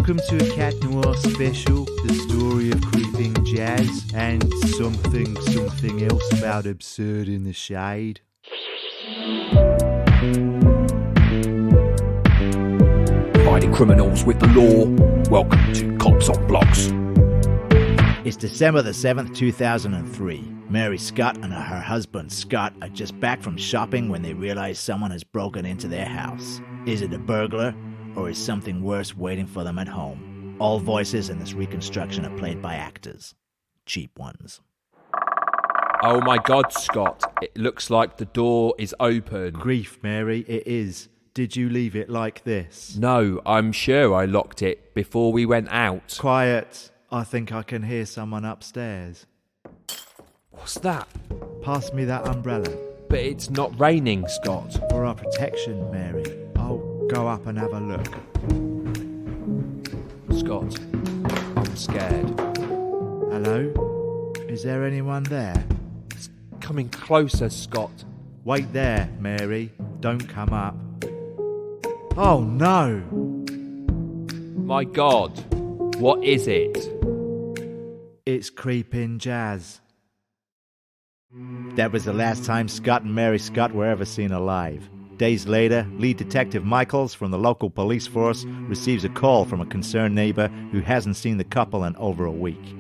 Welcome to a Cat Noir special, the story of creeping jazz and something else about absurd in the shade. Fighting criminals with the law. Welcome to Cops on Blocks. It's December the 7th, 2003. Mary Scott and her husband Scott are just back from shopping when they realize someone has broken into their house. Is it a burglar, or is something worse waiting for them at home? All voices in this reconstruction are played by actors. Cheap ones. Oh my God, Scott. It looks like the door is open. Grief, Mary, it is. Did you leave it like this? No, I'm sure I locked it before we went out. Quiet. I think I can hear someone upstairs. What's that? Pass me that umbrella. But it's not raining, Scott. For our protection, Mary. I'll go up and have a look. Scott, I'm scared. Hello? Is there anyone there? It's coming closer, Scott. Wait there, Mary. Don't come up. Oh no! My God, what is it? It's creeping jazz. That was the last time Scott and Mary Scott were ever seen alive. Days later, lead detective Michaels from the local police force receives a call from a concerned neighbor who hasn't seen the couple in over a week.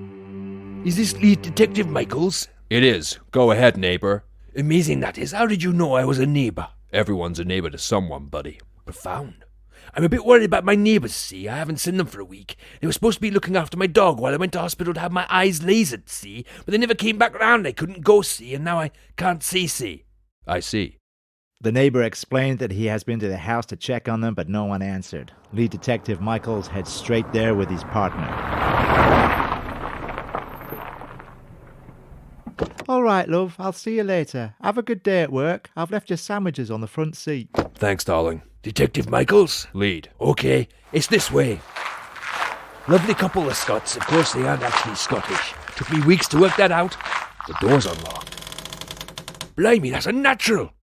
Is this lead detective Michaels? It is. Go ahead, neighbor. Amazing that is. How did you know I was a neighbor? Everyone's a neighbor to someone, buddy. Profound. I'm a bit worried about my neighbours, see. I haven't seen them for a week. They were supposed to be looking after my dog while I went to hospital to have my eyes lasered, see. But they never came back round. I couldn't go, see, and now I can't see. I see. The neighbor explained that he has been to the house to check on them, but no one answered. Lead detective Michaels heads straight there with his partner. All right, love. I'll see you later. Have a good day at work. I've left your sandwiches on the front seat. Thanks, darling. Detective Michaels? Lead. Okay, it's this way. Lovely couple of Scots. Of course, they aren't actually Scottish. Took me weeks to work that out. The door's unlocked. Blimey, that's unnatural.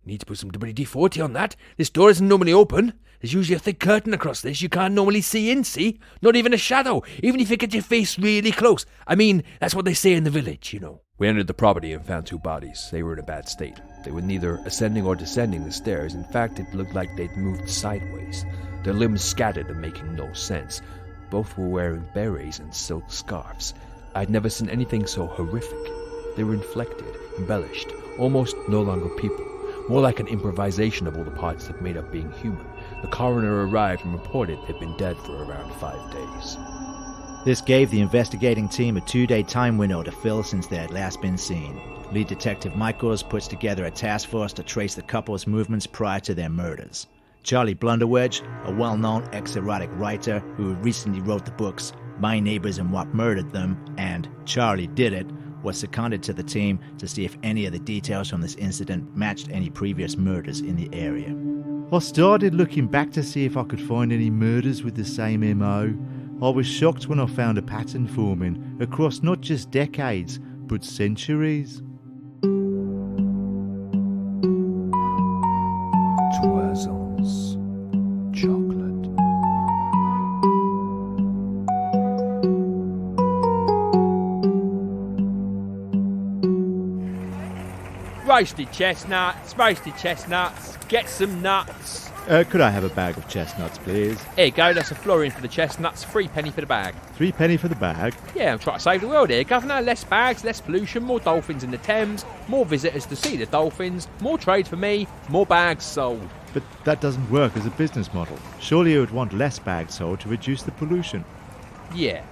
Need to put some WD-40 on that. This door isn't normally open. There's usually a thick curtain across this. You can't normally see in, see? Not even a shadow, even if you get your face really close. I mean, that's what they say in the village, you know. We entered the property and found two bodies. They were in a bad state. They were neither ascending or descending the stairs. In fact, it looked like they'd moved sideways. Their limbs scattered and making no sense. Both were wearing berets and silk scarves. I'd never seen anything so horrific. They were inflected, embellished, almost no longer people. More like an improvisation of all the parts that made up being human. The coroner arrived and reported they'd been dead for around 5 days. This gave the investigating team a 2-day time window to fill since they had last been seen. Lead detective Michaels puts together a task force to trace the couple's movements prior to their murders. Charlie Blunderwedge, a well-known ex-erotic writer who recently wrote the books My Neighbors and What Murdered Them and Charlie Did It, was seconded to the team to see if any of the details from this incident matched any previous murders in the area. I started looking back to see if I could find any murders with the same MO. I was shocked when I found a pattern forming across not just decades, but centuries. Toisons. Chocolate. Roasted chestnuts, get some nuts. Could I have a bag of chestnuts, please? Here you go, that's a florin for the chestnuts, 3 penny for the bag. 3 penny for the bag? Yeah, I'm trying to save the world here, Governor. Less bags, less pollution, more dolphins in the Thames, more visitors to see the dolphins, more trade for me, more bags sold. But that doesn't work as a business model. Surely you would want less bags sold to reduce the pollution. Yeah.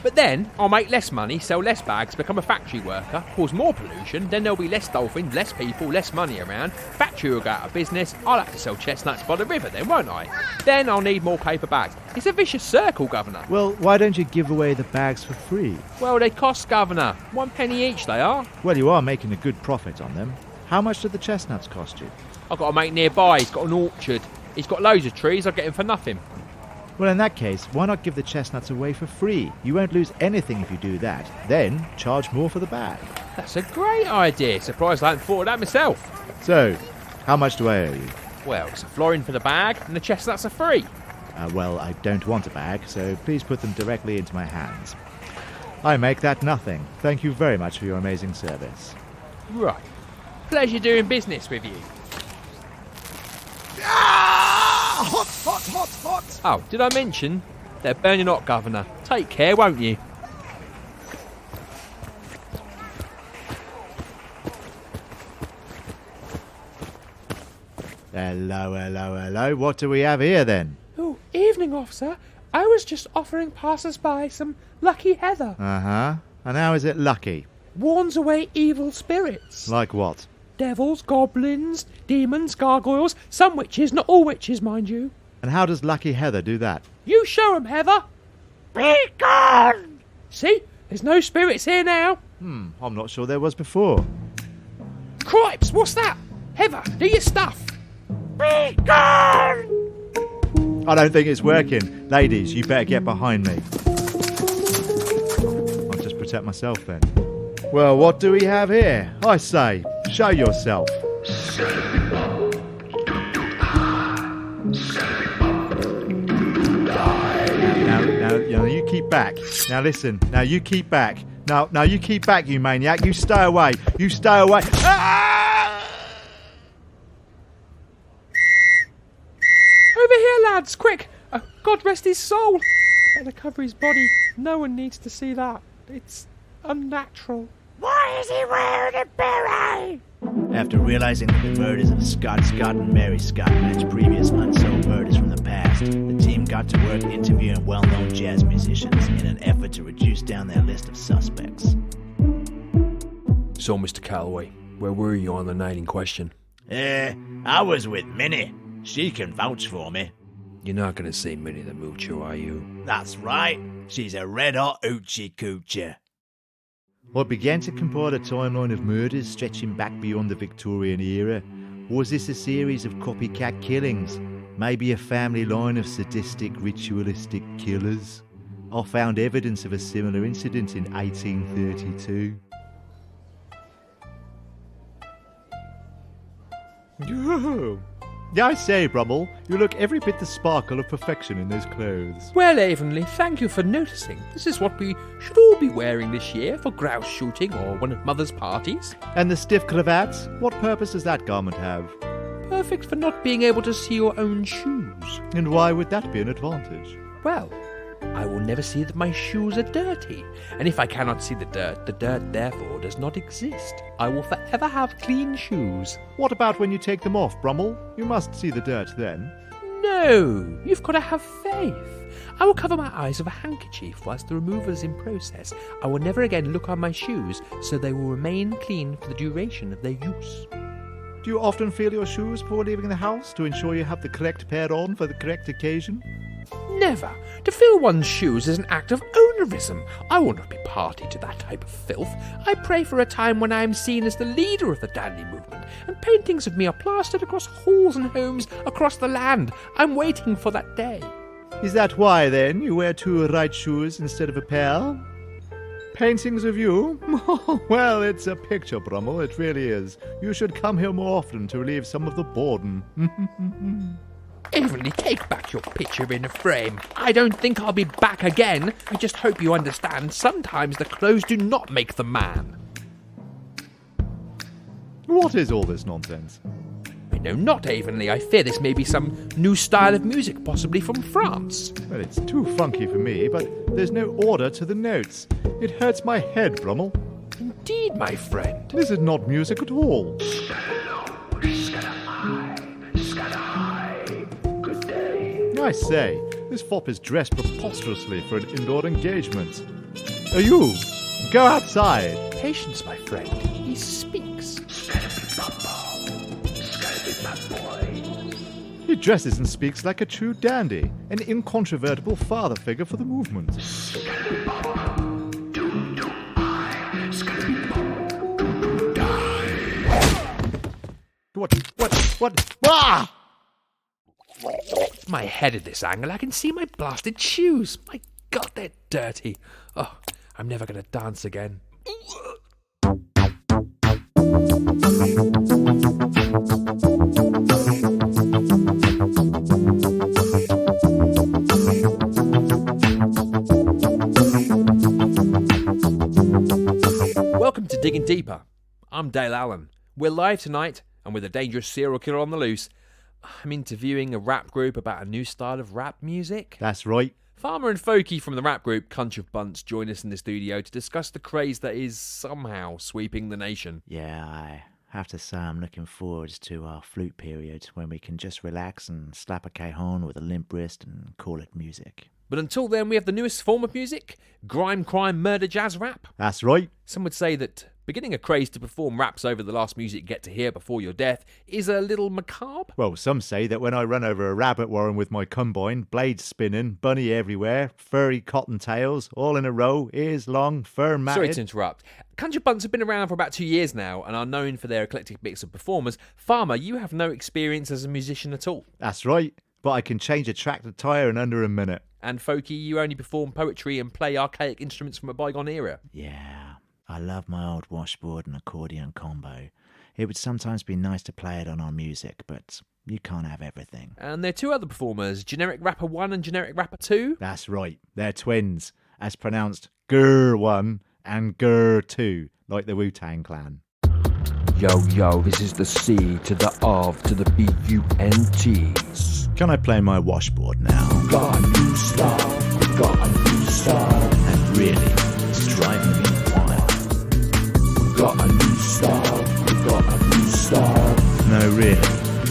But then, I'll make less money, sell less bags, become a factory worker, cause more pollution, then there'll be less dolphins, less people, less money around, factory will go out of business, I'll have to sell chestnuts by the river then, won't I? Then I'll need more paper bags. It's a vicious circle, Governor. Well, why don't you give away the bags for free? Well, they cost, Governor. 1 penny each they are. Well, you are making a good profit on them. How much do the chestnuts cost you? I've got a mate nearby, he's got an orchard. He's got loads of trees, I'll get him for nothing. Well, in that case, why not give the chestnuts away for free? You won't lose anything if you do that. Then, charge more for the bag. That's a great idea. Surprised I hadn't thought of that myself. So, how much do I owe you? Well, it's a florin for the bag, and the chestnuts are free. Well, I don't want a bag, so please put them directly into my hands. I make that nothing. Thank you very much for your amazing service. Right. Pleasure doing business with you. Ah! Hot, hot, hot, hot! Oh, did I mention? They're burning hot, Governor. Take care, won't you? Hello. What do we have here, then? Oh, evening, officer. I was just offering passers-by some lucky heather. Uh-huh. And how is it lucky? Warns away evil spirits. Like what? Devils, goblins, demons, gargoyles, some witches, not all witches, mind you. And how does Lucky Heather do that? You show 'em, Heather. Be gone! See? There's no spirits here now. I'm not sure there was before. Cripes, what's that? Heather, do your stuff. Be gone! I don't think it's working. Ladies, you better get behind me. I'll just protect myself then. Well, what do we have here? I say, show yourself. Now, you keep back. Now listen, now you keep back. Now you keep back, you maniac. You stay away. You stay away. Ah! Over here, lads, quick! God rest his soul! Better cover his body. No one needs to see that. It's unnatural. Why is he wearing a beret? After realizing that the murders of Scott and Mary Scott matched previous unsolved murders from the past, the team got to work interviewing well-known jazz musicians in an effort to reduce down their list of suspects. So, Mr. Calloway, where were you on the night in question? I was with Minnie. She can vouch for me. You're not going to say Minnie the Moocher, are you? That's right. She's a red-hot hoochie coocher. What began to comport a timeline of murders stretching back beyond the Victorian era? Or was this a series of copycat killings? Maybe a family line of sadistic, ritualistic killers? I found evidence of a similar incident in 1832. I say, Brummel, you look every bit the sparkle of perfection in those clothes. Well, Avonlea, thank you for noticing. This is what we should all be wearing this year for grouse shooting or one of Mother's parties. And the stiff cravats? What purpose does that garment have? Perfect for not being able to see your own shoes. And why would that be an advantage? Well, I will never see that my shoes are dirty. And if I cannot see the dirt therefore does not exist. I will forever have clean shoes. What about when you take them off, Brummel? You must see the dirt then. No, you've got to have faith. I will cover my eyes with a handkerchief whilst the removal is in process. I will never again look on my shoes, so they will remain clean for the duration of their use. Do you often feel your shoes before leaving the house to ensure you have the correct pair on for the correct occasion? Never. To fill one's shoes is an act of ownerism. I will not be party to that type of filth. I pray for a time when I am seen as the leader of the dandy movement, and paintings of me are plastered across halls and homes across the land. I'm waiting for that day. Is that why, then, you wear two right shoes instead of a pair? Paintings of you? Well, it's a picture, Brummel, it really is. You should come here more often to relieve some of the boredom. Avonlea, take back your picture in a frame. I don't think I'll be back again. I just hope you understand, sometimes the clothes do not make the man. What is all this nonsense? I know not, Avonlea. I fear this may be some new style of music, possibly from France. Well, it's too funky for me, but there's no order to the notes. It hurts my head, Brummel. Indeed, my friend. This is not music at all. I say, this fop is dressed preposterously for an indoor engagement. You, go outside. Patience, my friend. He speaks. He dresses and speaks like a true dandy, an incontrovertible father figure for the movement. What? Ah! My head at this angle, I can see my blasted shoes. My God, they're dirty. Oh, I'm never going to dance again. Digging Deeper. I'm Dale Allen. We're live tonight, and with a dangerous serial killer on the loose, I'm interviewing a rap group about a new style of rap music. That's right. Farmer and Folky from the rap group Cunch of Bunts join us in the studio to discuss the craze that is somehow sweeping the nation. Yeah, I have to say I'm looking forward to our flute period when we can just relax and slap a cajon with a limp wrist and call it music. But until then, we have the newest form of music, grime, crime, murder, jazz rap. That's right. Some would say that beginning a craze to perform raps over the last music you get to hear before your death is a little macabre. Well, some say that when I run over a rabbit warren with my combine, blades spinning, bunny everywhere, furry cottontails, all in a row, ears long, fur matted... Sorry to interrupt. Cunch of Bunts have been around for about 2 years now and are known for their eclectic mix of performers. Farmer, you have no experience as a musician at all. That's right, but I can change a tractor tyre in under a minute. And Folky, you only perform poetry and play archaic instruments from a bygone era. Yeah, I love my old washboard and accordion combo. It would sometimes be nice to play it on our music, but you can't have everything. And there are two other performers, Generic Rapper 1 and Generic Rapper 2. That's right, they're twins, as pronounced Grr 1 and Grr 2, like the Wu-Tang Clan. Yo, this is the C to the of to the B-U-N-T. Can I play my washboard now? Got a new style, got a new style. And really, it's driving me wild. Got a new style, got a new style. No, really,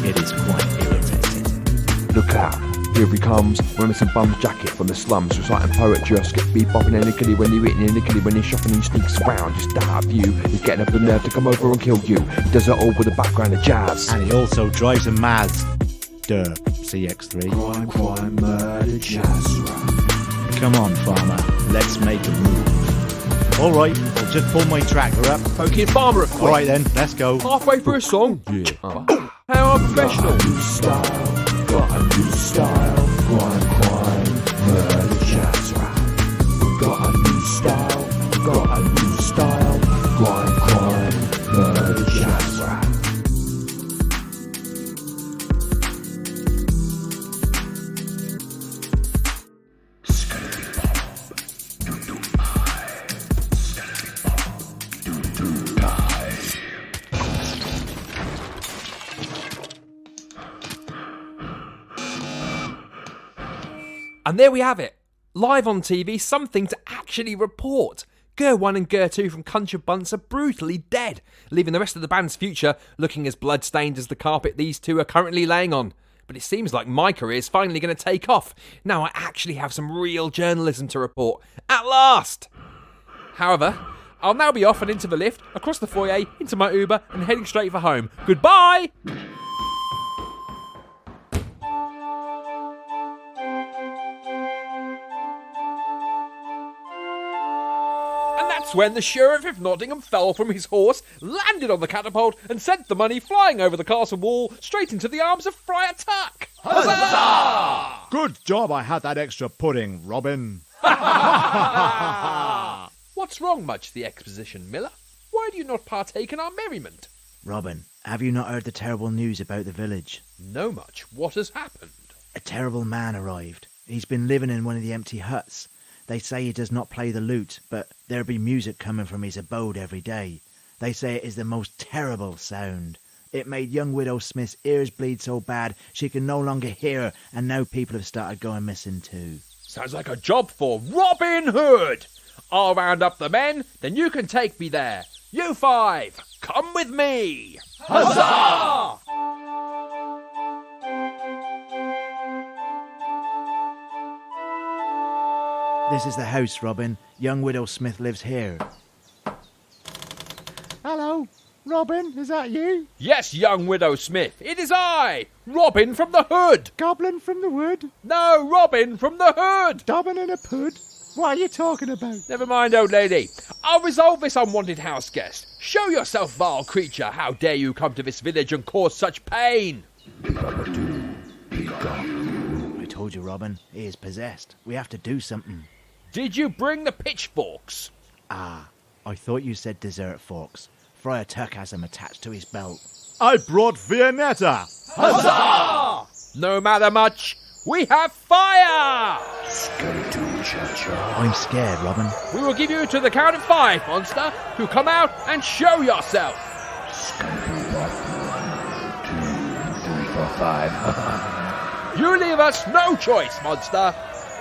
it is quite irritating. Look out, here he comes, wearing some bum jacket from the slums, reciting poetry, or skip bebopping nickelly when he's written nickelly when he's shopping, he sneaks around just out of view. He's getting up the nerve to come over and kill you. He does it all with a background of jazz. And he also drives him mad. Duh, CX3. Crime, murder, jazz rap. Come on, Farmer, let's make a move. All right, I'll just pull my tractor up. Folky and Farmer have quit. All right then, let's go. Halfway through a song? Yeah. How unprofessional. Got a new style, crime, murder, jazz rap. Got a new style, crime, murder, jazz rap. And there we have it. Live on TV, something to actually report. Gur 1 and Gur 2 from Cunch of Bunts are brutally dead, leaving the rest of the band's future looking as blood-stained as the carpet these two are currently laying on. But it seems like my career is finally going to take off. Now I actually have some real journalism to report. At last! However, I'll now be off and into the lift, across the foyer, into my Uber, and heading straight for home. Goodbye! That's when the Sheriff of Nottingham fell from his horse, landed on the catapult, and sent the money flying over the castle wall straight into the arms of Friar Tuck. Huzzah! Good job I had that extra pudding, Robin. What's wrong, much the exposition, Miller? Why do you not partake in our merriment? Robin, have you not heard the terrible news about the village? No, much. What has happened? A terrible man arrived. He's been living in one of the empty huts. They say he does not play the lute, but there be music coming from his abode every day. They say it is the most terrible sound. It made young Widow Smith's ears bleed so bad she can no longer hear, and now people have started going missing too. Sounds like a job for Robin Hood. I'll round up the men, then you can take me there. You five, come with me. Huzzah! This is the house, Robin. Young Widow Smith lives here. Hello, Robin, is that you? Yes, young Widow Smith, it is I, Robin from the Hood. Goblin from the wood? No, Robin from the Hood. Dobbin in a pud? What are you talking about? Never mind, old lady. I'll resolve this unwanted house guest. Show yourself, vile creature. How dare you come to this village and cause such pain? I told you, Robin, he is possessed. We have to do something. Did you bring the pitchforks? Ah, I thought you said dessert forks. Friar Tuck has them attached to his belt. I brought Viennetta! Huzzah! No matter much, we have fire! Skeleton. I'm scared, Robin. We will give you to the count of 5, monster, to come out and show yourself. 5. You leave us no choice, monster.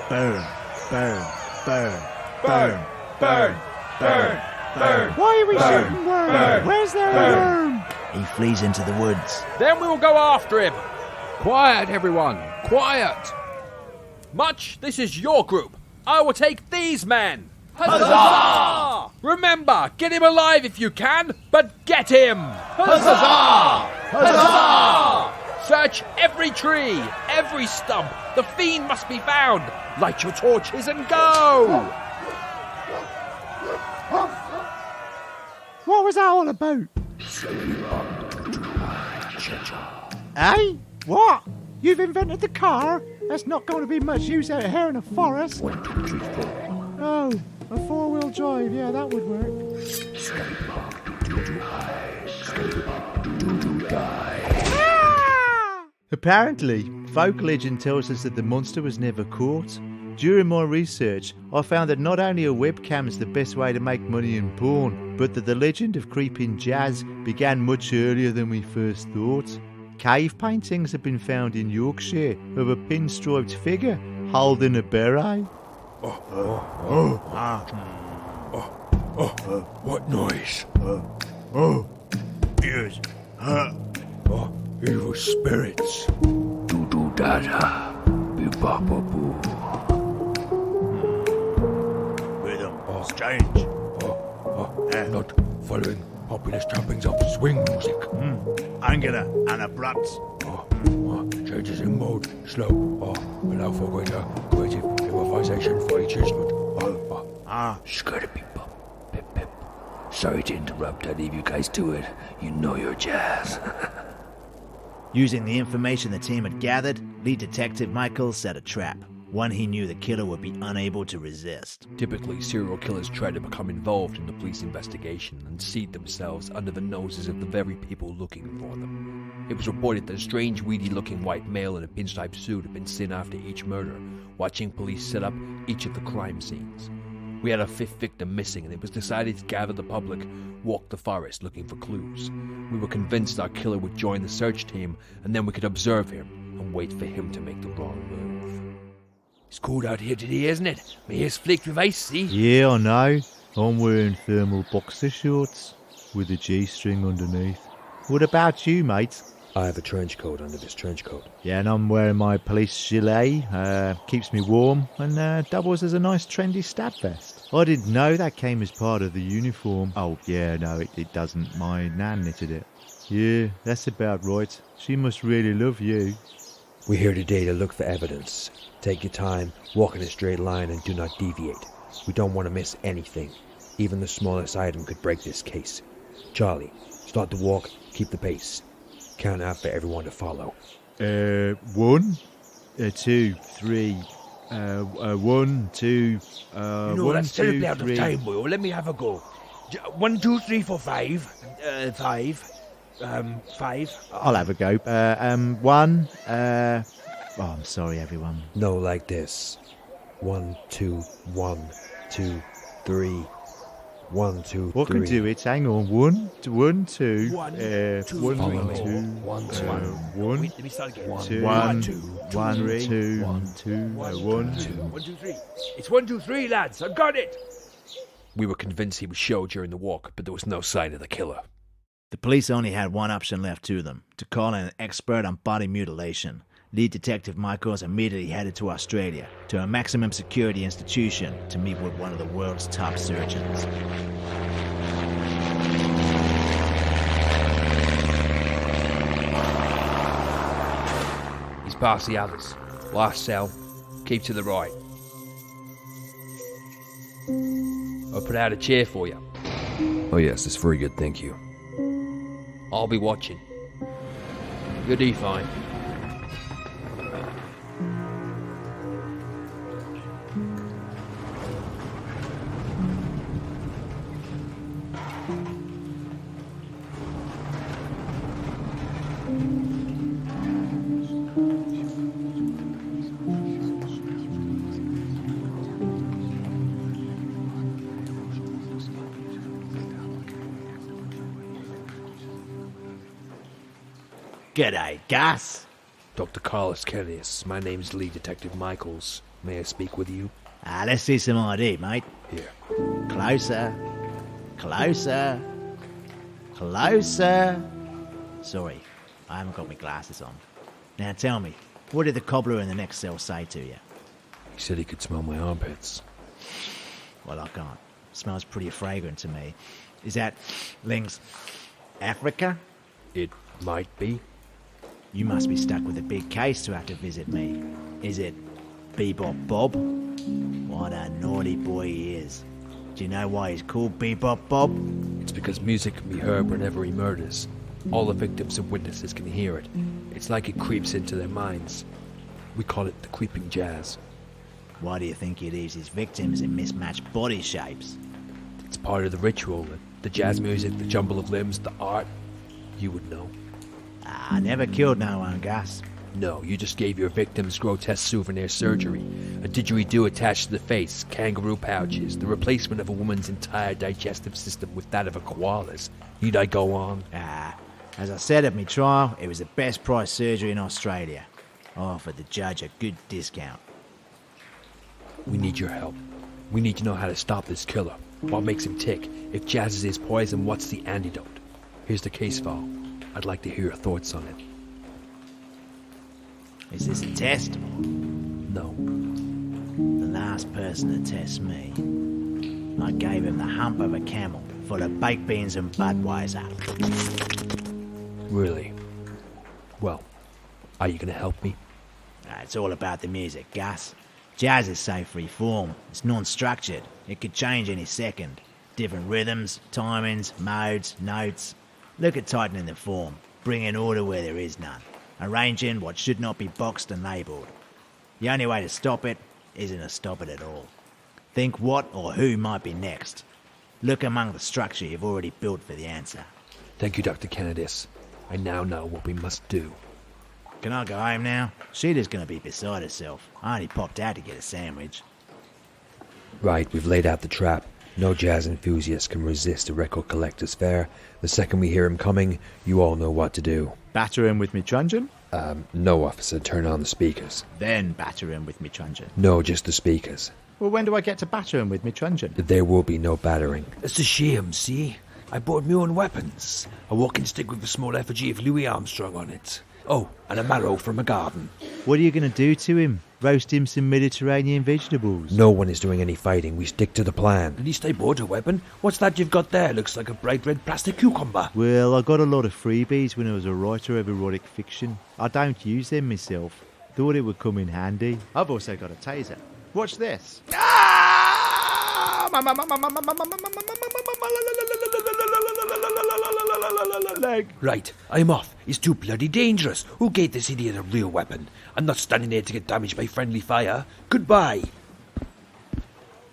Burn, burn, burn, Burn, burn, burn, burn. Why are we shooting worm? Where's their worm? He flees into the woods. Then we will go after him. Quiet, everyone! Quiet! Much, this is your group. I will take these men. Huzzah! Remember, get him alive if you can, but get him. Huzzah! Huzzah! Search every tree, every stump. The fiend must be found. Light your torches and go. What was that all about? Hey? What? You've invented the car? That's not going to be much use out here in the forest. 1, 2, 3, 4. Oh, a 4-wheel drive. Yeah, that would work. Apparently, folk legend tells us that the monster was never caught. During my research, I found that not only are webcams the best way to make money in porn, but that the legend of creeping jazz began much earlier than we first thought. Cave paintings have been found in Yorkshire of a pinstriped figure holding a beret. What noise? Yes. Evil spirits. Do da boo. Rhythm. Strange. Not following populist trappings of swing music. Angular and abrupt. Changes in mode, slow. Allow for greater creative improvisation for each instrument. Scurry people. Pip pip. Sorry to interrupt. I leave you guys to it. You know your jazz. Using the information the team had gathered, lead detective Michael set a trap. One he knew the killer would be unable to resist. Typically, serial killers try to become involved in the police investigation and seat themselves under the noses of the very people looking for them. It was reported that a strange, weedy-looking white male in a pinstripe suit had been seen after each murder, watching police set up each of the crime scenes. We had a 5th victim missing, and it was decided to gather the public, walk the forest looking for clues. We were convinced our killer would join the search team, and then we could observe him and wait for him to make the wrong move. It's cold out here today, isn't it? My hair's flaked with ice, see? Yeah, I know. I'm wearing thermal boxer shorts with a G-string underneath. What about you, mate? I have a trench coat under this trench coat. Yeah, and I'm wearing my police gilet. Keeps me warm and doubles as a nice trendy stab vest. I didn't know that came as part of the uniform. Oh, yeah, no, it doesn't. My nan knitted it. Yeah, that's about right. She must really love you. We're here today to look for evidence. Take your time, walk in a straight line, and do not deviate. We don't want to miss anything. Even the smallest item could break this case. Charlie, start the walk, keep the pace. Count out for everyone to follow. 1, 2, 3. 1, 2. No, that's terribly out of time, boy. Let me have a go. 1, 2, 3, 4, 5. 5. 5. I'll have a go. 1. Oh, I'm sorry, everyone. No, like this. 1, 2, 1, 2, 3. 1, 2, 3. I can do it. Hang on. 1, 2. 1, 2, 1, 2. Wait, let me start again. 1, 2, 1, 2, 1, 2, 1, 2, 3. It's 1, 2, 3, lads. I got it. We were convinced he would show during the walk, but there was no sign of the killer. The police only had one option left to them, to call in an expert on body mutilation. Lead Detective Michaels immediately headed to Australia, to a maximum security institution, to meet with one of the world's top surgeons. He's past the others. Last cell. Keep to the right. I'll put out a chair for you. Oh, yes, that's very good, thank you. I'll be watching. You'll do fine. G'day, Gus. Dr. Carlos Kellis, my name's Lead Detective Michaels. May I speak with you? Let's see some ID, mate. Here. Closer. Closer. Closer. Sorry, I haven't got my glasses on. Now tell me, what did the cobbler in the next cell say to you? He said he could smell my armpits. Well, I can't. Smells pretty fragrant to me. Is that Ling's Africa? It might be. You must be stuck with a big case to have to visit me. Is it Bebop Bob? What a naughty boy he is. Do you know why he's called Bebop Bob? It's because music can be heard whenever he murders. All the victims and witnesses can hear it. It's like it creeps into their minds. We call it the creeping jazz. Why do you think he leaves his victims in mismatched body shapes? It's part of the ritual. The jazz music, the jumble of limbs, the art. You would know. I never killed no one, Gus. No, you just gave your victims grotesque souvenir surgery. A didgeridoo attached to the face, kangaroo pouches, the replacement of a woman's entire digestive system with that of a koala's. Need I go on? As I said at my trial, it was the best price surgery in Australia. I offered the judge a good discount. We need your help. We need to know how to stop this killer. What makes him tick? If jazz is his poison, what's the antidote? Here's the case file. I'd like to hear your thoughts on it. Is this a test? No. The last person to test me, I gave him the hump of a camel full of baked beans and Budweiser. Really? Well, are you going to help me? It's all about the music, Gus. Jazz is so free form. It's non-structured. It could change any second. Different rhythms, timings, modes, notes. Look at tightening the form, bringing order where there is none, arranging what should not be boxed and labelled. The only way to stop it isn't to stop it at all. Think what or who might be next. Look among the structure you've already built for the answer. Thank you, Dr. Kennedys. I now know what we must do. Can I go home now? Sheeta's going to be beside herself. I only popped out to get a sandwich. Right, we've laid out the trap. No jazz enthusiast can resist a record collector's fare. The second we hear him coming, you all know what to do. Batter him with me truncheon? No, officer, turn on the speakers. Then batter him with me truncheon. No, just the speakers. Well, when do I get to batter him with me truncheon? There will be no battering. It's a shame, see? I bought my own weapons. A walking stick with a small effigy of Louis Armstrong on it. Oh, and a marrow from a garden. What are you going to do to him? Roast him some Mediterranean vegetables? No one is doing any fighting. We stick to the plan. At least I bought a weapon. What's that you've got there? Looks like a bright red plastic cucumber. Well, I got a lot of freebies when I was a writer of erotic fiction. I don't use them myself. Thought it would come in handy. I've also got a taser. Watch this. Leg. Right, I'm off. It's too bloody dangerous. Who gave this idiot a real weapon? I'm not standing there to get damaged by friendly fire. Goodbye.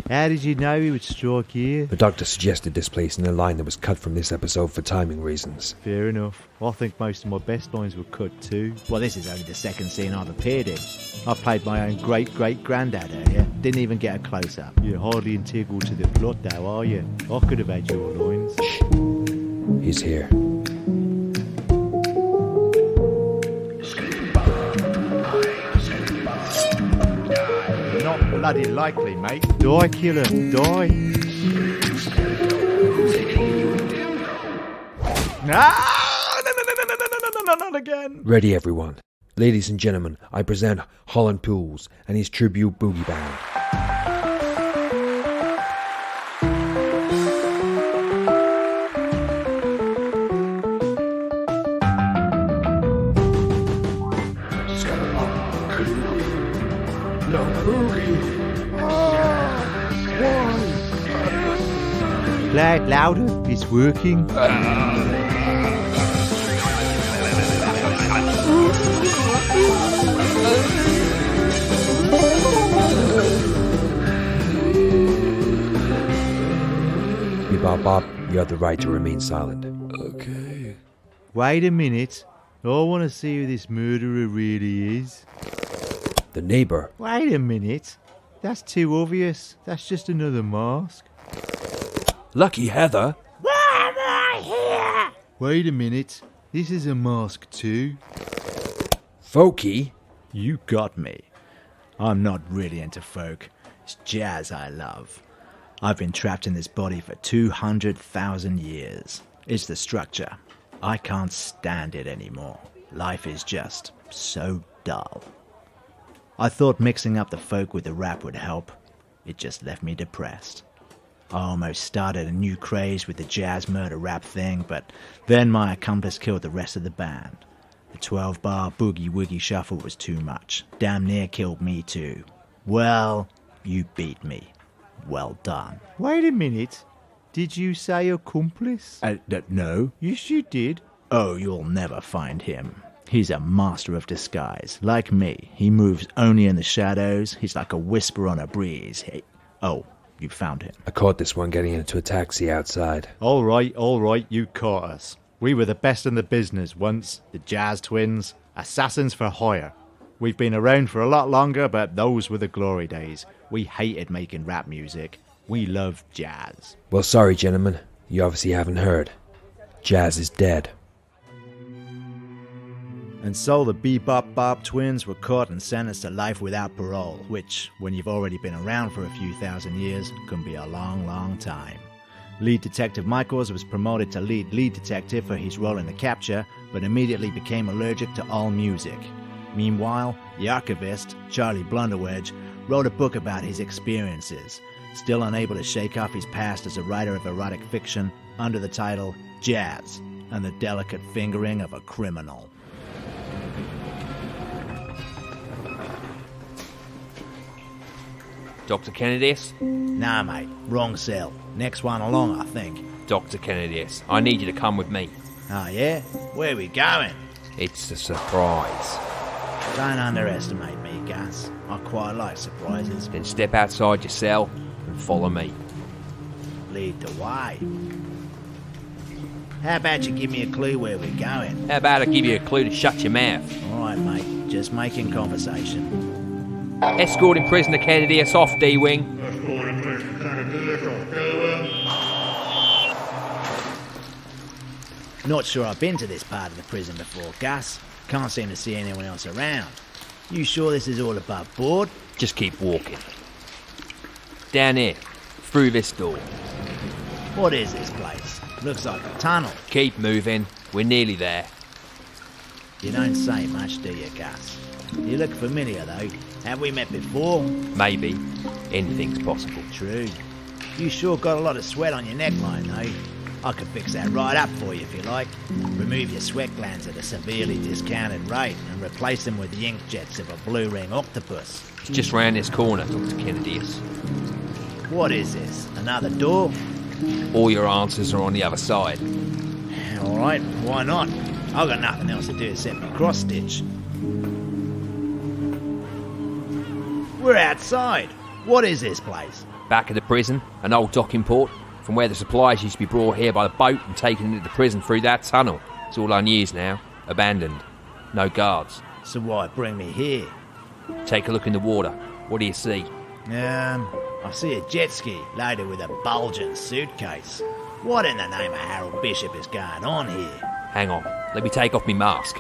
How did you know he would strike here? The doctor suggested displacing a line that was cut from this episode for timing reasons. Fair enough. I think most of my best lines were cut too. Well, this is only the second scene I've appeared in. I played my own great-great-granddad earlier. Didn't even get a close-up. You're hardly integral to the plot though, are you? I could have had your lines. He's here. Not bloody likely, mate. Die, killer, die. No, not again. Ready, everyone. Ladies and gentlemen, I present Holland Pools and his tribute boogie band. Play it louder. It's working. Bob, you have the right to remain silent. Okay. Wait a minute. I want to see who this murderer really is. The neighbor. Wait a minute. That's too obvious. That's just another mask. Lucky Heather. Why am I here? Wait a minute. This is a mask too. Folky? You got me. I'm not really into folk. It's jazz I love. I've been trapped in this body for 200,000 years. It's the structure. I can't stand it anymore. Life is just so dull. I thought mixing up the folk with the rap would help. It just left me depressed. I almost started a new craze with the jazz murder rap thing, but then my accomplice killed the rest of the band. The 12-bar boogie-woogie shuffle was too much. Damn near killed me too. Well, you beat me. Well done. Wait a minute. Did you say accomplice? No. Yes, you did. Oh, you'll never find him. He's a master of disguise. Like me, he moves only in the shadows. He's like a whisper on a breeze. Oh, you found him. I caught this one getting into a taxi outside. All right, you caught us. We were the best in the business once, the Jazz Twins, assassins for hire. We've been around for a lot longer, but those were the glory days. We hated making rap music. We loved jazz. Well, sorry, gentlemen. You obviously haven't heard. Jazz is dead. And so the Bebop Bob twins were caught and sentenced to life without parole, which, when you've already been around for a few thousand years, can be a long, long time. Lead Detective Michaels was promoted to lead detective for his role in the capture, but immediately became allergic to all music. Meanwhile, the archivist, Charlie Blunderwedge, wrote a book about his experiences, still unable to shake off his past as a writer of erotic fiction under the title Jazz and the Delicate Fingering of a Criminal. Dr. Kennedys? Nah, mate, wrong cell. Next one along, I think. Dr. Kennedys, I need you to come with me. Oh, yeah? Where we going? It's a surprise. Don't underestimate me, Gus. I quite like surprises. Then step outside your cell and follow me. Lead the way. How about you give me a clue where we're going? How about I give you a clue to shut your mouth? All right, mate. Just making conversation. Escorting prisoner Kennedys off, D-Wing. Not sure I've been to this part of the prison before, Gus. Can't seem to see anyone else around. You sure this is all above board? Just keep walking. Down here, through this door. What is this place? Looks like a tunnel. Keep moving, we're nearly there. You don't say much, do you, Gus? You look familiar, though. Have we met before? Maybe. Anything's possible. True. You sure got a lot of sweat on your neckline, though. I could fix that right up for you if you like. Remove your sweat glands at a severely discounted rate and replace them with the ink jets of a blue ring octopus. It's just round this corner, Dr. Kennedys. What is this? Another door? All your answers are on the other side. All right, why not? I've got nothing else to do except my cross-stitch. We're outside. What is this place? Back of the prison, an old docking port, from where the supplies used to be brought here by the boat and taken into the prison through that tunnel. It's all unused now, abandoned. No guards. So why bring me here? Take a look in the water. What do you see? I see a jet ski loaded with a bulging suitcase. What in the name of Harold Bishop is going on here? Hang on, let me take off my mask.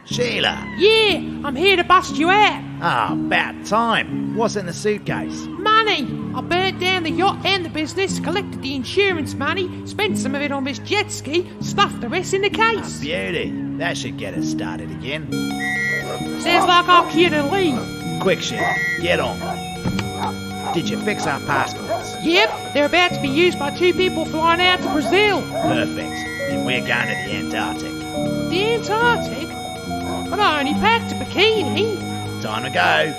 Sheila! Yeah, I'm here to bust you out. Ah, about time. What's in the suitcase? Money. I burnt down the yacht and the business, collected the insurance money, spent some of it on this jet ski, stuffed the rest in the case. Beauty. That should get us started again. Sounds like our cue to leave. Quick, Sheila. Get on. Did you fix our passports? Yep, they're about to be used by 2 people flying out to Brazil. Perfect. Then we're going to the Antarctic. The Antarctic? But I only packed a bikini. Time to go.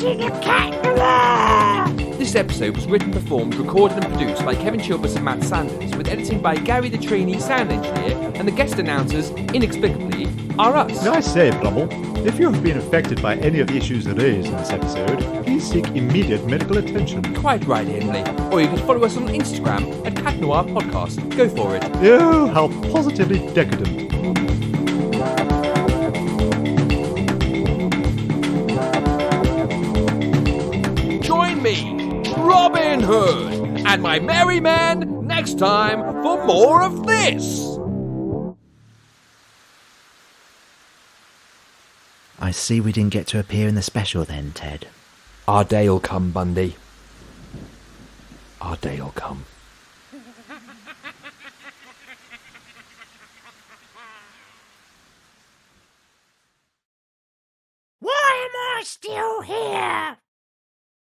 making a cat noir! This episode was written, performed, recorded and produced by Kevin Chilvers and Matt Sanders, with editing by Gary the trainee sound engineer, and the guest announcers, inexplicably, are us. I say, Blumble, if you have been affected by any of the issues raised in this episode, please seek immediate medical attention. Quite right, Emily. Or you can follow us on Instagram at Cat Noir Podcast. Go for it. Oh, how positively decadent. Join me, Robin Hood, and my merry men next time for more of this. I see we didn't get to appear in the special then, Ted. Our day'll come, Bundy. Our day'll come. Why am I still here?